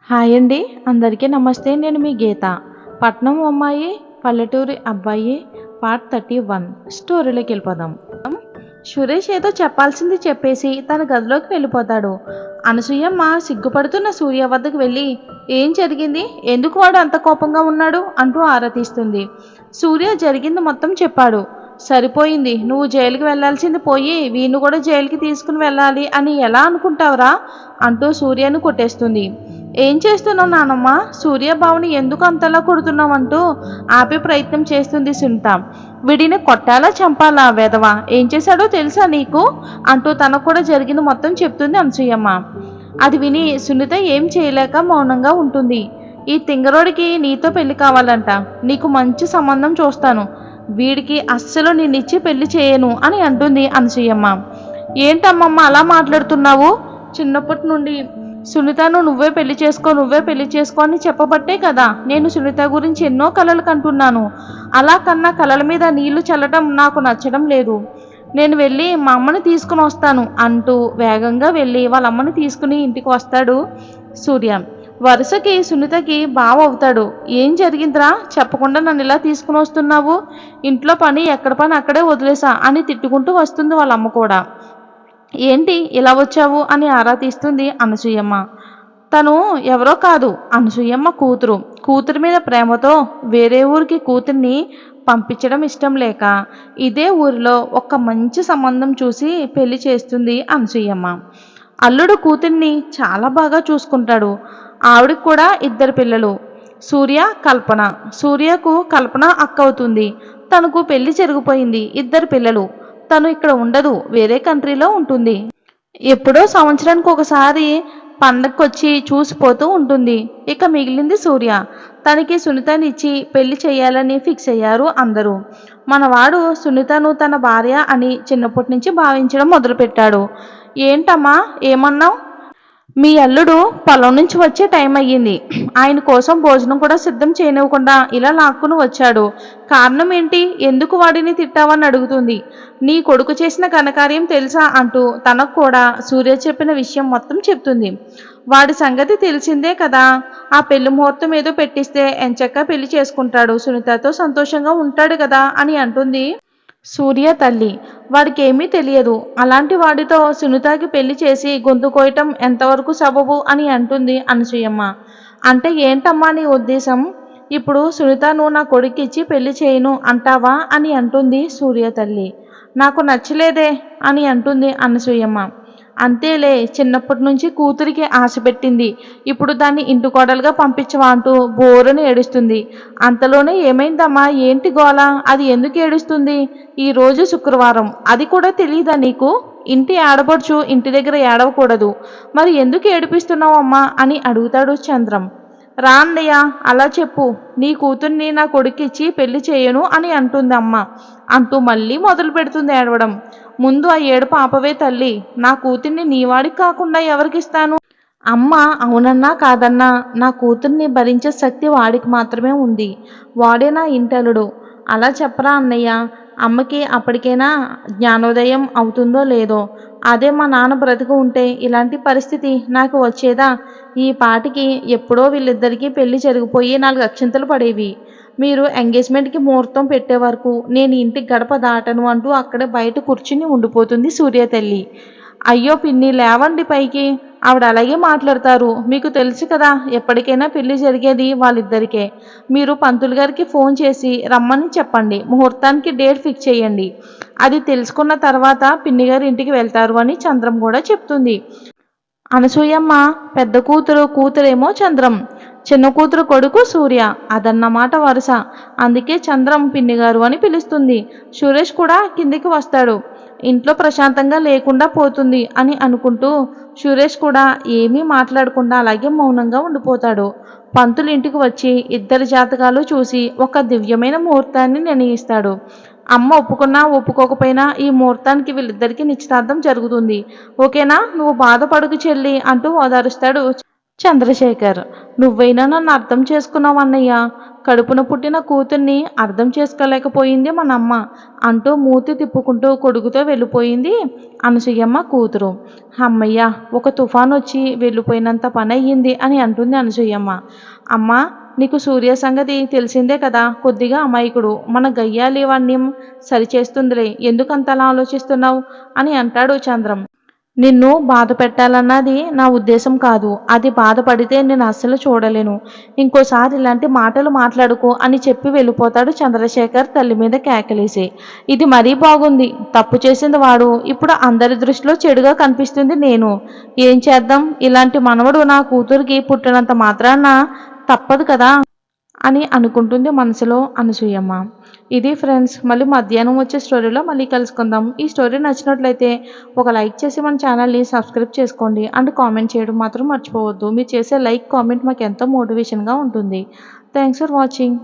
Hi అండి. అందరికీ నమస్తే. నేను మీ గీత. పట్నం అమ్మాయి, పల్లెటూరి అబ్బాయి పార్ట్ 31 స్టోరీలోకి వెళ్ళిపోదాం. సురేష్ ఏదో చెప్పాల్సింది చెప్పేసి తన గదిలోకి వెళ్ళిపోతాడు. అనసూయమ్మ సిగ్గుపడుతున్న సూర్య వద్దకు వెళ్ళి, ఏం జరిగింది, ఎందుకు వాడు అంత కోపంగా ఉన్నాడు అంటూ ఆరా తీస్తుంది. సూర్య జరిగింది మొత్తం చెప్పాడు. సరిపోయింది, నువ్వు జైలుకి వెళ్లాల్సింది పోయి వీణ్ణి కూడా జైలుకి తీసుకుని వెళ్ళాలి అని ఎలా అనుకుంటావురా అంటూ సూర్యను కొట్టేస్తుంది. ఏం చేస్తున్నావు నానమ్మ, సూర్యబాబుని ఎందుకు అంతలా కొడుతున్నావంటూ ఆపే ప్రయత్నం చేస్తుంది సునీత. వీడిని కొట్టాలా చంపాలా వెధవా, ఏం చేశాడో తెలుసా నీకు అంటూ తనకు కూడా జరిగింది మొత్తం చెప్తుంది అనసూయమ్మ. అది విని సునీత ఏం చేయలేక మౌనంగా ఉంటుంది. ఈ తింగరోడికి నీతో పెళ్లి కావాలంట, నీకు మంచి సంబంధం చూస్తాను, వీడికి అస్సలు నిన్నిచ్చి పెళ్లి చేయను అని అంటుంది అనసూయమ్మ. ఏంటమ్మమ్మ అలా మాట్లాడుతున్నావు, చిన్నప్పటి నుండి సునీతను నువ్వే పెళ్లి చేసుకో అని చెప్పబట్టే కదా నేను సునీత గురించి ఎన్నో కలలు కంటున్నాను. అలా కన్నా కలల మీద నీళ్లు చల్లడం నాకు నచ్చడం లేదు. నేను వెళ్ళి మా అమ్మని తీసుకుని వస్తాను అంటూ వేగంగా వెళ్ళి వాళ్ళ అమ్మని తీసుకుని ఇంటికి వస్తాడు సూర్య. వరుసకి సునీతకి బావ అవుతాడు. ఏం జరిగిందిరా, చెప్పకుండా నన్ను ఇలా తీసుకుని వస్తున్నావు, ఇంట్లో పని ఎక్కడ పని అక్కడే వదిలేసా అని తిట్టుకుంటూ వస్తుంది వాళ్ళ అమ్మ కూడా. ఏంటి ఇలా వచ్చావు అని ఆరా తీస్తుంది అనసూయమ్మ. తను ఎవరో కాదు, అనసూయమ్మ కూతురు మీద ప్రేమతో వేరే ఊరికి కూతుర్ని పంపించడం ఇష్టం లేక ఇదే ఊరిలో ఒక మంచి సంబంధం చూసి పెళ్లి చేస్తుంది అనసూయమ్మ. అల్లుడు కూతుర్ని చాలా బాగా చూసుకుంటాడు. ఆవిడకి కూడా 2 పిల్లలు, సూర్య, కల్పన. సూర్యకు కల్పన అక్క అవుతుంది. తనకు పెళ్లి జరిగిపోయింది, 2 పిల్లలు. తను ఇక్కడ ఉండదు, వేరే కంట్రీలో ఉంటుంది. ఎప్పుడో సంవత్సరానికి ఒకసారి పండగకొచ్చి చూసిపోతూ ఉంటుంది. ఇక మిగిలింది సూర్య. తనకి సునీతని ఇచ్చి పెళ్లి చేయాలని ఫిక్స్ అయ్యారు అందరూ. మనవాడు సునీతను తన భార్య అని చిన్నప్పటి నుంచి భావించడం మొదలుపెట్టాడు. ఏంటమ్మా ఏమన్నావు, మీ అల్లుడు పొలం నుంచి వచ్చే టైం అయ్యింది, ఆయన కోసం భోజనం కూడా సిద్ధం చేయనివ్వకుండా ఇలా లాక్కుని వచ్చాడు. కారణం ఏంటి, ఎందుకు వాడిని తిట్టావని అడుగుతుంది. నీ కొడుకు చేసిన ఘనకార్యం తెలుసా అంటూ తనకు కూడా సూర్య చెప్పిన విషయం మొత్తం చెప్తుంది. వాడి సంగతి తెలిసిందే కదా, ఆ పెళ్లి ముహూర్తం ఏదో పెట్టిస్తే ఎంచక్కా పెళ్లి చేసుకుంటాడు, సునీతతో సంతోషంగా ఉంటాడు కదా అని అంటుంది సూర్య తల్లి. వాడికి ఏమీ తెలియదు, అలాంటి వాడితో సునీతకి పెళ్లి చేసి గొంతు కోయటం ఎంతవరకు సబబు అని అంటుంది అనసూయమ్మ. అంటే ఏంటమ్మా నీ ఉద్దేశం, ఇప్పుడు సునీతను నా కొడుకిచ్చి పెళ్లి చేయను అంటావా అని అంటుంది సూర్య తల్లి. నాకు నచ్చలేదే అని అంటుంది అనసూయమ్మ. అంతేలే, చిన్నప్పటి నుంచి కూతురికి ఆశ పెట్టింది, ఇప్పుడు దాన్ని ఇంటి కోడలుగా పంపించవా అంటూ బోరుని ఏడుస్తుంది. అంతలోనే ఏమైందమ్మా, ఏంటి గోల, అది ఎందుకు ఏడుస్తుంది, ఈరోజు శుక్రవారం, అది కూడా తెలియదా నీకు, ఇంటి ఆడపడుచు ఇంటి దగ్గర ఏడవకూడదు, మరి ఎందుకు ఏడిపిస్తున్నావమ్మా అని అడుగుతాడు చంద్రం. రా అన్నయ్య, అలా చెప్పు, నీ కూతుర్ని నా కొడుకిచ్చి పెళ్లి చేయను అని అంటుంది అమ్మ అంటూ మళ్ళీ మొదలు పెడుతుంది ఏడవడం. ముందు ఆ ఏడుపు ఆపవే తల్లి, నా కూతుర్ని నీవాడికి కాకుండా ఎవరికిస్తాను. అమ్మ అవునన్నా కాదన్నా నా కూతుర్ని భరించే శక్తి వాడికి మాత్రమే ఉంది, వాడే నా ఇంటలుడు. అలా చెప్పరా అన్నయ్య, అమ్మకి అప్పటికైనా జ్ఞానోదయం అవుతుందో లేదో. అదే మా నాన్న బ్రతికి ఉంటే ఇలాంటి పరిస్థితి నాకు వచ్చేదా, ఈ పాటికి ఎప్పుడో వీళ్ళిద్దరికీ పెళ్లి జరిగిపోయి 4 అక్షింతలు పడేవి. మీరు ఎంగేజ్మెంట్కి ముహూర్తం పెట్టే వరకు నేను ఇంటి గడప దాటను అంటూ అక్కడే బయట కూర్చుని ఉండిపోతుంది సూర్య తల్లి. అయ్యో పిన్ని లేవండి పైకి, ఆవిడ అలాగే మాట్లాడతారు, మీకు తెలుసు కదా ఎప్పటికైనా పెళ్లి జరిగేది వాళ్ళిద్దరికే. మీరు పంతులు గారికి ఫోన్ చేసి రమ్మని చెప్పండి, ముహూర్తానికి డేట్ ఫిక్స్ చేయండి, అది తెలుసుకున్న తర్వాత పిన్ని గారి ఇంటికి వెళ్తారు అని చంద్రం కూడా చెప్తుంది. అనసూయమ్మ పెద్ద కూతురేమో చంద్రం, చిన్న కూతురు కొడుకు సూర్య, అదన్నమాట వరుస, అందుకే చంద్రం పిన్నిగారు అని పిలుస్తుంది. సురేష్ కూడా కిందికి వస్తాడు. ఇంట్లో ప్రశాంతంగా లేకుండా పోతుంది అని అనుకుంటూ సురేష్ కూడా ఏమీ మాట్లాడకుండా అలాగే మౌనంగా ఉండిపోతాడు. పంతులు ఇంటికి వచ్చి 2 జాతకాలు చూసి ఒక దివ్యమైన ముహూర్తాన్ని నిర్ణయిస్తాడు. అమ్మ ఒప్పుకున్నా ఒప్పుకోకపోయినా ఈ ముహూర్తానికి వీళ్ళిద్దరికీ నిశ్చితార్థం జరుగుతుంది, ఓకేనా, నువ్వు బాధపడుకు చెల్లి అంటూ ఓదారుస్తాడు చంద్రశేఖర్: నువ్వైనా నన్ను అర్థం చేసుకున్నావు అన్నయ్య. కడుపున పుట్టిన కూతుర్ని అర్థం చేసుకోలేకపోయింది మనమ్మ అంటూ మూతి తిప్పుకుంటూ కొడుకుతో వెళ్ళిపోయింది అనసూయమ్మ కూతురు. అమ్మయ్య, ఒక తుఫాన్ వచ్చి వెళ్ళిపోయినంత పని అయ్యింది అని అంటుంది అనసూయమ్మ. అమ్మ, నీకు సూర్య సంగతి తెలిసిందే కదా, కొద్దిగా అమాయకుడు. మన గయ్యాలి వాణ్ణి సరిచేస్తుందిలే, ఎందుకంతలా ఆలోచిస్తున్నావు అని అంటాడు చంద్రం. నిన్ను బాధ పెట్టాలన్నది నా ఉద్దేశం కాదు. అది బాధపడితే నేను అస్సలు చూడలేను. ఇంకోసారి ఇలాంటి మాటలు మాట్లాడుకో అని చెప్పి వెళ్ళిపోతాడు చంద్రశేఖర్ తల్లి మీద కేకలేసి. ఇది మరీ బాగుంది. తప్పు చేసింది వాడు, ఇప్పుడు అందరి దృష్టిలో చెడుగా కనిపిస్తుంది నేను. ఏం చేద్దాం, ఇలాంటి మనవడు నా కూతురికి పుట్టినంత మాత్రాన తప్పదు కదా అని అనుకుంటుంది మనసులో అనసూయమ్మ. ఇది ఫ్రెండ్స్, మళ్ళీ మధ్యాహ్నం వచ్చే స్టోరీలో మళ్ళీ కలుసుకుందాం. ఈ స్టోరీ నచ్చినట్లయితే ఒక లైక్ చేసి మన ఛానల్ని సబ్స్క్రైబ్ చేసుకోండి అండ్ కామెంట్ చేయడం మాత్రం మర్చిపోవద్దు. మీరు చేసే లైక్ కామెంట్ మాకు ఎంతో మోటివేషన్గా ఉంటుంది. Thanks for watching.